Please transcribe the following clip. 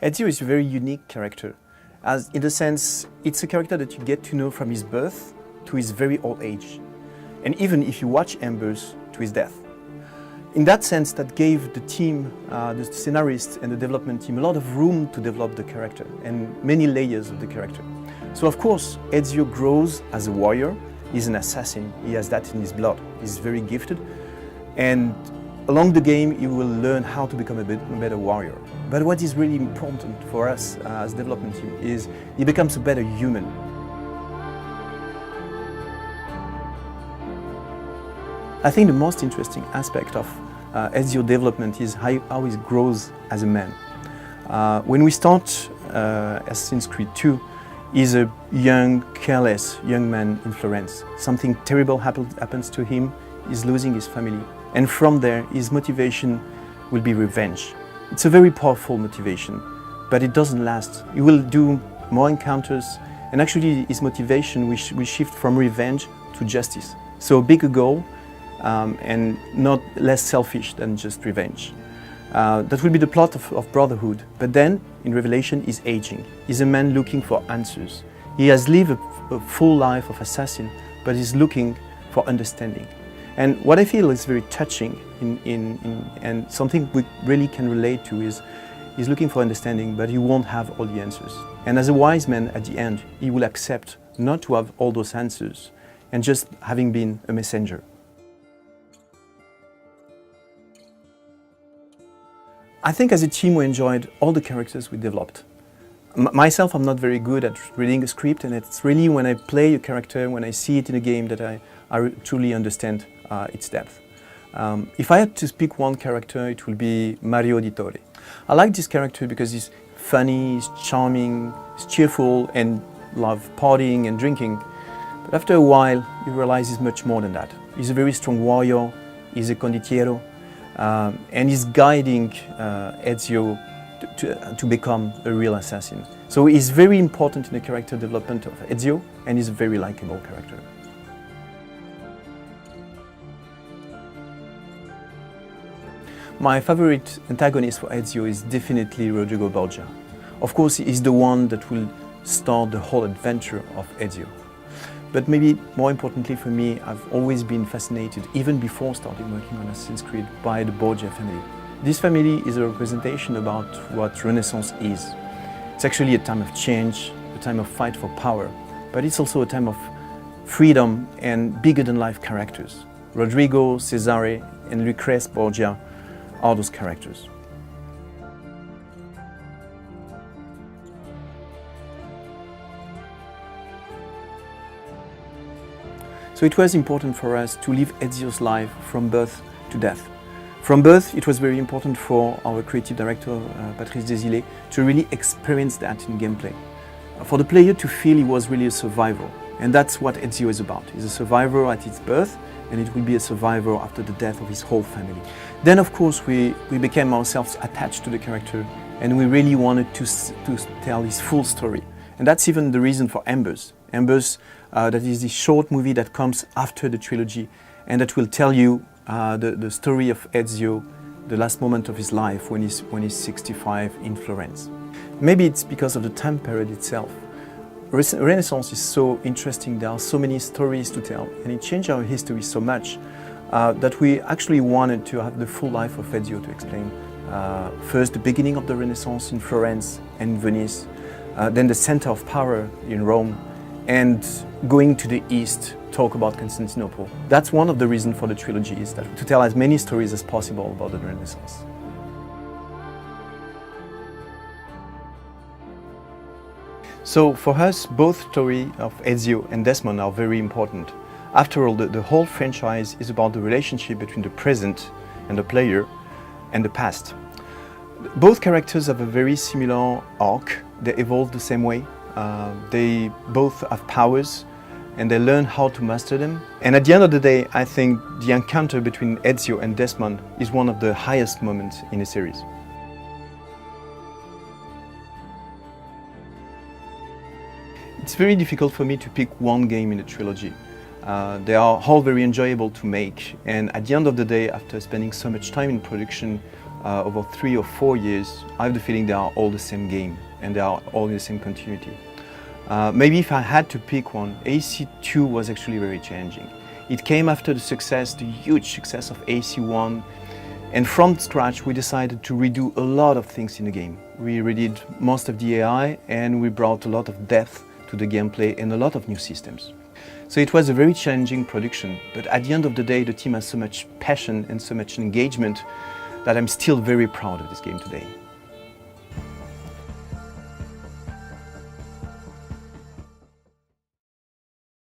Ezio is a very unique character, as in the sense it's a character that you get to know from his birth to his very old age, and even if you watch Embers, to his death. In that sense, that gave the team, the scenarists and the development team a lot of room to develop the character and many layers of the character. So of course, Ezio grows as a warrior. He's an assassin, he has that in his blood, he's very gifted, and along the game he will learn how to become a better warrior. But what is really important for us as development team is he becomes a better human. I think the most interesting aspect of Ezio development is how he grows as a man. When we start Assassin's Creed 2, he's a young, careless young man in Florence. Something terrible happens to him, he's losing his family. And from there, his motivation will be revenge. It's a very powerful motivation, but it doesn't last. He will do more encounters, and actually his motivation will shift from revenge to justice. So a bigger goal, and not less selfish than just revenge. That will be the plot of Brotherhood, but then in Revelation he's aging. He's a man looking for answers. He has lived a full life of assassin, but he's looking for understanding. And what I feel is very touching and something we really can relate to is he's looking for understanding, but he won't have all the answers. And as a wise man at the end, he will accept not to have all those answers and just having been a messenger. I think as a team we enjoyed all the characters we developed. Myself, I'm not very good at reading a script, and it's really when I play a character, when I see it in a game, that I truly understand its depth. If I had to pick one character, it will be Mario di Torre. I like this character because he's funny, he's charming, he's cheerful, and loves partying and drinking. But after a while, you realize he's much more than that. He's a very strong warrior, he's a condottiero, and he's guiding Ezio to become a real assassin. So he's very important in the character development of Ezio, and he's a very likable character. My favorite antagonist for Ezio is definitely Rodrigo Borgia. Of course, he's the one that will start the whole adventure of Ezio. But maybe more importantly for me, I've always been fascinated, even before starting working on Assassin's Creed, by the Borgia family. This family is a representation about what Renaissance is. It's actually a time of change, a time of fight for power, but it's also a time of freedom and bigger-than-life characters. Rodrigo, Cesare, and Lucrece Borgia are those characters. So it was important for us to live Ezio's life from birth to death. From birth, it was very important for our creative director, Patrice Desilets, to really experience that in gameplay. For the player to feel he was really a survivor. And that's what Ezio is about. He's a survivor at his birth, and it will be a survivor after the death of his whole family. Then, of course, we became ourselves attached to the character, and we really wanted to tell his full story. And that's even the reason for Embers. Embers, that is the short movie that comes after the trilogy, and that will tell you the story of Ezio, the last moment of his life when he's 65 in Florence. Maybe it's because of the time period itself. Renaissance is so interesting, there are so many stories to tell, and it changed our history so much that we actually wanted to have the full life of Ezio to explain. First, the beginning of the Renaissance in Florence and Venice, then the center of power in Rome, and going to the east, talk about Constantinople. That's one of the reasons for the trilogy, is that to tell as many stories as possible about the Renaissance. So for us, both story of Ezio and Desmond are very important. After all, the whole franchise is about the relationship between the present and the player and the past. Both characters have a very similar arc. They evolve the same way. They both have powers, and they learn how to master them. And at the end of the day, I think the encounter between Ezio and Desmond is one of the highest moments in the series. It's very difficult for me to pick one game in the trilogy. They are all very enjoyable to make, and at the end of the day, after spending so much time in production, over 3 or 4 years, I have the feeling they are all the same game and they are all in the same continuity. Maybe if I had to pick one, AC2 was actually very challenging. It came after the huge success of AC1, and from scratch we decided to redo a lot of things in the game. We redid most of the AI and we brought a lot of depth to the gameplay and a lot of new systems. So it was a very challenging production, but at the end of the day the team has so much passion and so much engagement that I'm still very proud of this game today.